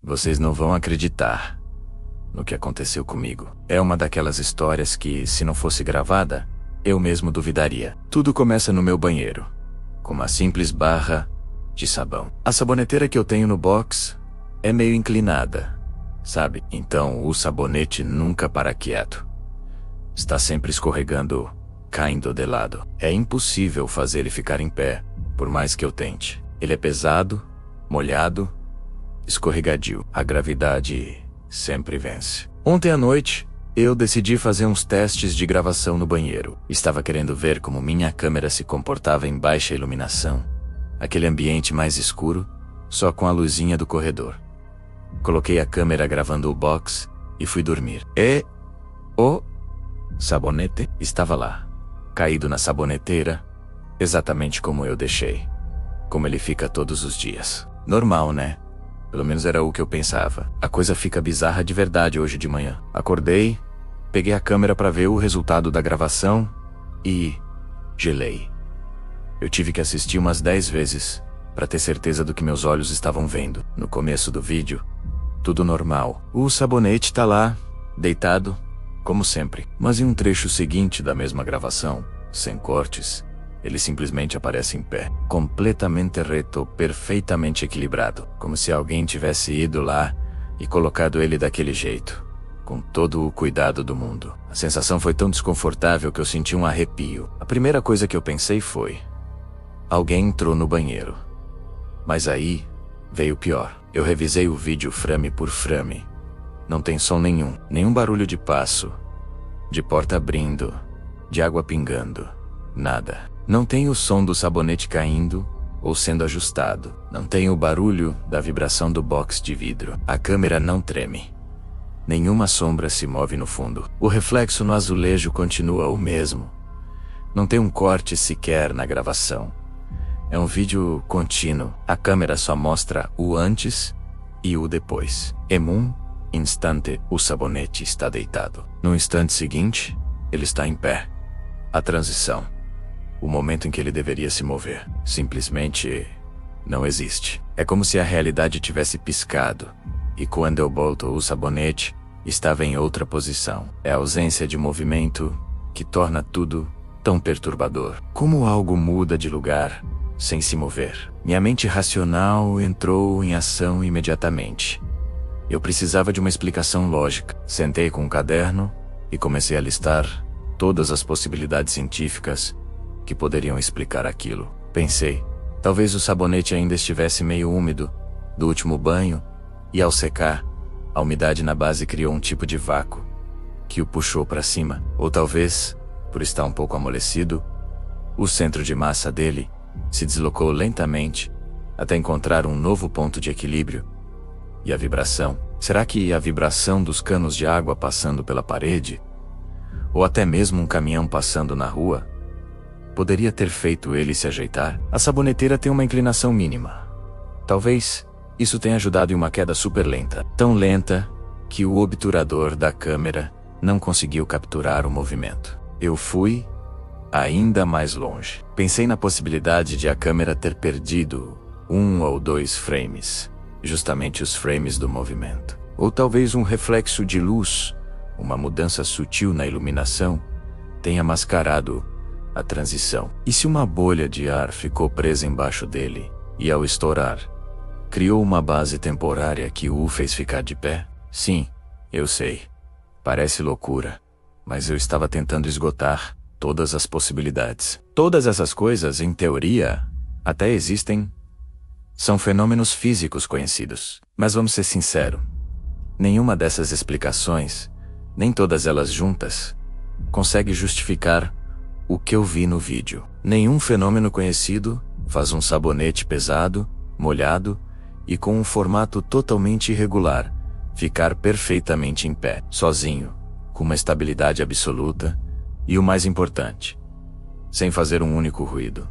Vocês não vão acreditar no que aconteceu comigo. É uma daquelas histórias que, se não fosse gravada, eu mesmo duvidaria. Tudo começa no meu banheiro, com uma simples barra de sabão. A saboneteira que eu tenho no box é meio inclinada, sabe? Então o sabonete nunca para quieto. Está sempre escorregando, caindo de lado. É impossível fazer ele ficar em pé, por mais que eu tente. Ele é pesado, molhado, escorregadio. A gravidade sempre vence. Ontem à noite, eu decidi fazer uns testes de gravação no banheiro. Estava querendo ver como minha câmera se comportava em baixa iluminação. Aquele ambiente mais escuro, só com a luzinha do corredor. Coloquei a câmera gravando o box e fui dormir. E o sabonete estava lá, caído na saboneteira, exatamente como eu deixei. Como ele fica todos os dias. Normal, né? Pelo menos era o que eu pensava. A coisa fica bizarra de verdade hoje de manhã. Acordei, peguei a câmera para ver o resultado da gravação e gelei. Eu tive que assistir umas 10 vezes para ter certeza do que meus olhos estavam vendo. No começo do vídeo, tudo normal. O sabonete tá lá, deitado, como sempre. Mas em um trecho seguinte da mesma gravação, sem cortes, ele simplesmente aparece em pé, completamente reto, perfeitamente equilibrado, como se alguém tivesse ido lá e colocado ele daquele jeito, com todo o cuidado do mundo. A sensação foi tão desconfortável que eu senti um arrepio. A primeira coisa que eu pensei foi: alguém entrou no banheiro. Mas aí veio o pior. Eu revisei o vídeo frame por frame. Não tem som nenhum, nenhum barulho de passo, de porta abrindo, de água pingando, nada. Não tem o som do sabonete caindo ou sendo ajustado. Não tem o barulho da vibração do box de vidro. A câmera não treme. Nenhuma sombra se move no fundo. O reflexo no azulejo continua o mesmo. Não tem um corte sequer na gravação. É um vídeo contínuo. A câmera só mostra o antes e o depois. Em um instante, o sabonete está deitado. No instante seguinte, ele está em pé. A transição, o momento em que ele deveria se mover, simplesmente não existe. É como se a realidade tivesse piscado, e quando eu boto o sabonete, estava em outra posição. É a ausência de movimento que torna tudo tão perturbador. Como algo muda de lugar sem se mover. Minha mente racional entrou em ação imediatamente. Eu precisava de uma explicação lógica. Sentei com um caderno e comecei a listar todas as possibilidades científicas que poderiam explicar aquilo. Pensei, talvez o sabonete ainda estivesse meio úmido do último banho, e ao secar, a umidade na base criou um tipo de vácuo que o puxou para cima. Ou talvez, por estar um pouco amolecido, o centro de massa dele se deslocou lentamente até encontrar um novo ponto de equilíbrio. E a vibração? Será que a vibração dos canos de água passando pela parede? Ou até mesmo um caminhão passando na rua? Poderia ter feito ele se ajeitar? A saboneteira tem uma inclinação mínima. Talvez isso tenha ajudado em uma queda super lenta. Tão lenta que o obturador da câmera não conseguiu capturar o movimento. Eu fui ainda mais longe. Pensei na possibilidade de a câmera ter perdido 1 ou 2 frames, justamente os frames do movimento. Ou talvez um reflexo de luz, uma mudança sutil na iluminação, tenha mascarado a transição. E se uma bolha de ar ficou presa embaixo dele, e ao estourar, criou uma base temporária que o fez ficar de pé? Sim, eu sei. Parece loucura, mas eu estava tentando esgotar todas as possibilidades. Todas essas coisas, em teoria, até existem. São fenômenos físicos conhecidos. Mas vamos ser sinceros, nenhuma dessas explicações, nem todas elas juntas, consegue justificar o que eu vi no vídeo. Nenhum fenômeno conhecido faz um sabonete pesado, molhado e com um formato totalmente irregular ficar perfeitamente em pé, sozinho, com uma estabilidade absoluta e, o mais importante, sem fazer um único ruído.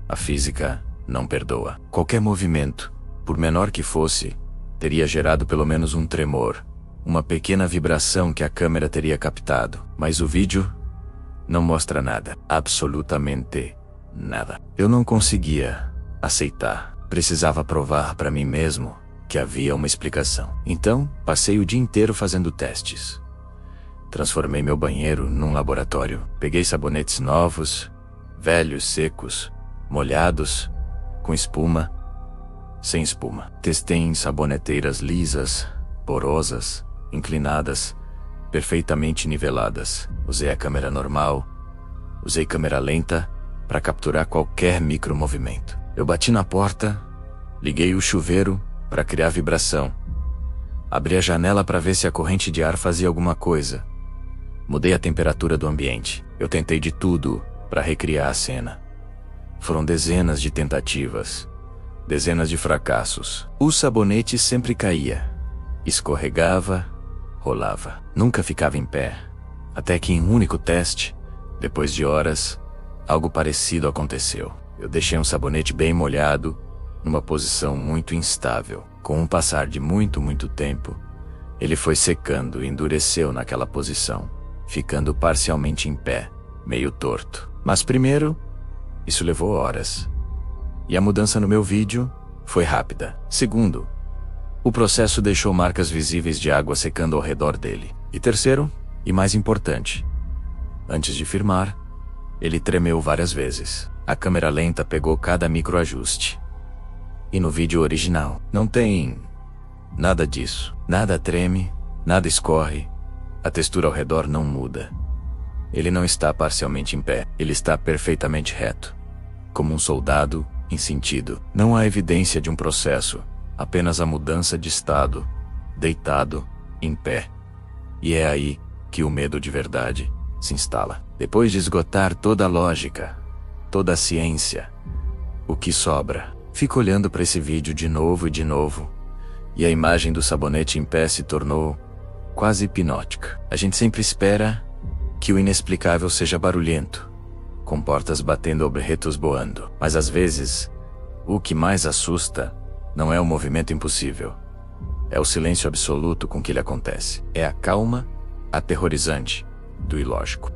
A física não perdoa. Qualquer movimento, por menor que fosse, teria gerado pelo menos um tremor, uma pequena vibração que a câmera teria captado. Mas o vídeo não mostra nada, absolutamente nada. Eu não conseguia aceitar. Precisava provar para mim mesmo que havia uma explicação. Então, passei o dia inteiro fazendo testes. Transformei meu banheiro num laboratório. Peguei sabonetes novos, velhos, secos, molhados, com espuma, sem espuma. Testei em saboneteiras lisas, porosas, inclinadas, perfeitamente niveladas. Usei a câmera normal, usei câmera lenta para capturar qualquer micromovimento. Eu bati na porta, liguei o chuveiro para criar vibração. Abri a janela para ver se a corrente de ar fazia alguma coisa. Mudei a temperatura do ambiente. Eu tentei de tudo para recriar a cena. Foram dezenas de tentativas, dezenas de fracassos. O sabonete sempre caía, escorregava, rolava. Nunca ficava em pé. Até que em um único teste, depois de horas, algo parecido aconteceu. Eu deixei um sabonete bem molhado, numa posição muito instável. Com o passar de muito tempo, ele foi secando e endureceu naquela posição, ficando parcialmente em pé, meio torto. Mas primeiro, isso levou horas. E a mudança no meu vídeo foi rápida. Segundo, o processo deixou marcas visíveis de água secando ao redor dele. E terceiro, e mais importante, antes de firmar, ele tremeu várias vezes. A câmera lenta pegou cada microajuste. E no vídeo original, não tem nada disso. Nada treme, nada escorre, a textura ao redor não muda. Ele não está parcialmente em pé, ele está perfeitamente reto. Como um soldado, em sentido. Não há evidência de um processo, apenas a mudança de estado, deitado, em pé. E é aí que o medo de verdade se instala. Depois de esgotar toda a lógica, toda a ciência, o que sobra? Fico olhando para esse vídeo de novo, e a imagem do sabonete em pé se tornou quase hipnótica. A gente sempre espera que o inexplicável seja barulhento, com portas batendo ou berretos boando. Mas às vezes, o que mais assusta não é o movimento impossível. É o silêncio absoluto com que ele acontece. É a calma aterrorizante do ilógico.